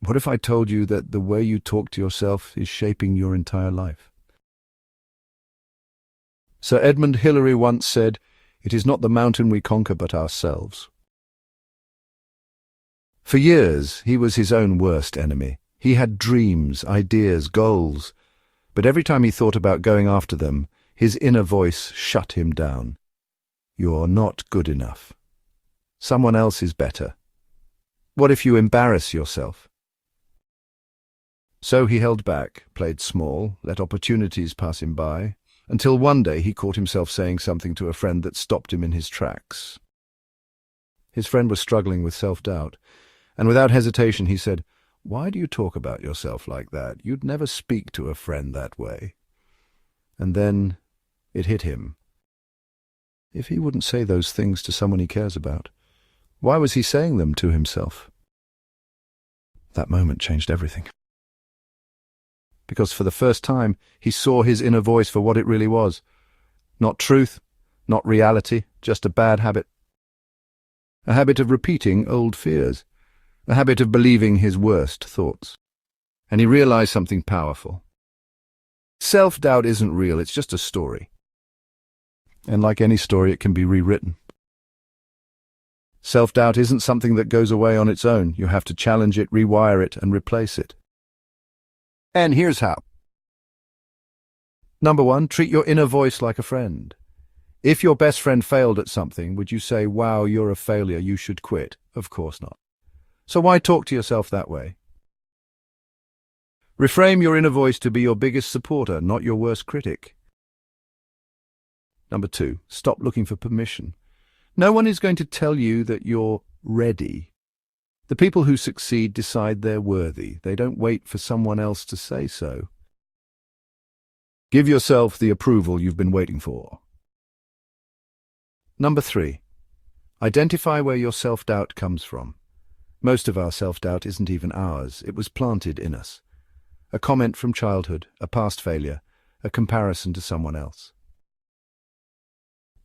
What if I told you that the way you talk to yourself is shaping your entire life? Sir Edmund Hillary once said, "It is not the mountain we conquer but ourselves." For years, he was his own worst enemy. He had dreams, ideas, goals, but every time he thought about going after them, his inner voice shut him down. You're not good enough. Someone else is better. What if you embarrass yourself? So he held back, played small, let opportunities pass him by, until one day he caught himself saying something to a friend that stopped him in his tracks. His friend was struggling with self-doubt, and without hesitation he said, "Why do you talk about yourself like that? You'd never speak to a friend that way." And then it hit him. If he wouldn't say those things to someone he cares about, why was he saying them to himself? That moment changed everything. Because for the first time, he saw his inner voice for what it really was. Not truth, not reality, just a bad habit. A habit of repeating old fears. A habit of believing his worst thoughts. And he realized something powerful. Self-doubt isn't real, it's just a story. And like any story, it can be rewritten. Self-doubt isn't something that goes away on its own. You have to challenge it, rewire it, and replace it. And here's how. Number 1, treat your inner voice like a friend. If your best friend failed at something, would you say, "Wow, you're a failure, you should quit"? Of course not. So why talk to yourself that way? Reframe your inner voice to be your biggest supporter, not your worst critic. Number 2, stop looking for permission. No one is going to tell you that you're ready. The people who succeed decide they're worthy. They don't wait for someone else to say so. Give yourself the approval you've been waiting for. Number 3, identify where your self-doubt comes from. Most of our self-doubt isn't even ours. It was planted in us. A comment from childhood, a past failure, a comparison to someone else.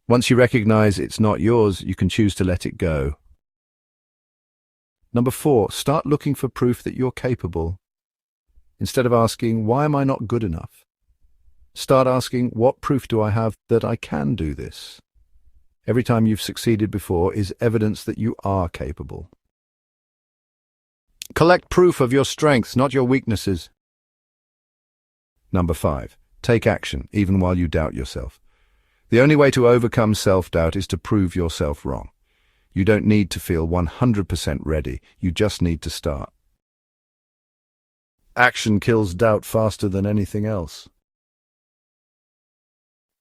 Once you recognize it's not yours, you can choose to let it go. Number 4, start looking for proof that you're capable. Instead of asking, "Why am I not good enough?" start asking, "What proof do I have that I can do this?" Every time you've succeeded before is evidence that you are capable. Collect proof of your strengths, not your weaknesses. Number 5, take action, even while you doubt yourself. The only way to overcome self-doubt is to prove yourself wrong. You don't need to feel 100% ready, you just need to start. Action kills doubt faster than anything else.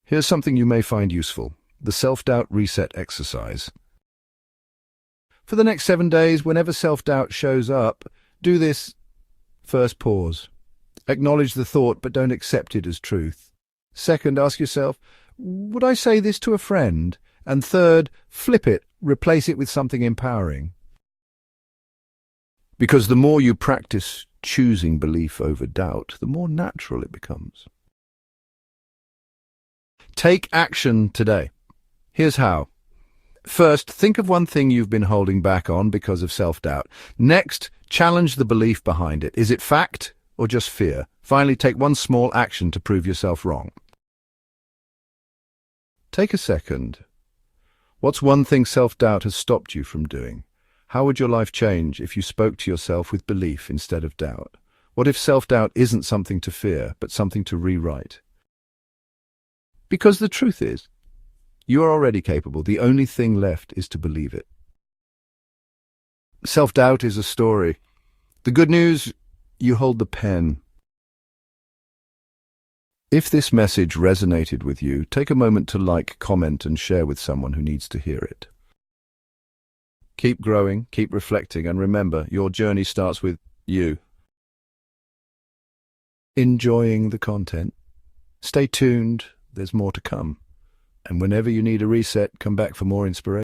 Here's something you may find useful, the self-doubt reset exercise. For the next 7 days, whenever self-doubt shows up, do this. First, pause. Acknowledge the thought, but don't accept it as truth. Second, ask yourself, would I say this to a friend? And third, flip it, replace it with something empowering. Because the more you practice choosing belief over doubt, the more natural it becomes. Take action today. Here's how. First, think of one thing you've been holding back on because of self-doubt. Next, challenge the belief behind it. Is it fact or just fear? Finally, take one small action to prove yourself wrong. Take a second. What's one thing self-doubt has stopped you from doing? How would your life change if you spoke to yourself with belief instead of doubt? What if self-doubt isn't something to fear, but something to rewrite? Because the truth is, you are already capable. The only thing left is to believe it. Self-doubt is a story. The good news, you hold the pen. If this message resonated with you, take a moment to like, comment, and share with someone who needs to hear it. Keep growing, keep reflecting, and remember, your journey starts with you. Enjoying the content? Stay tuned, there's more to come. And whenever you need a reset, come back for more inspiration.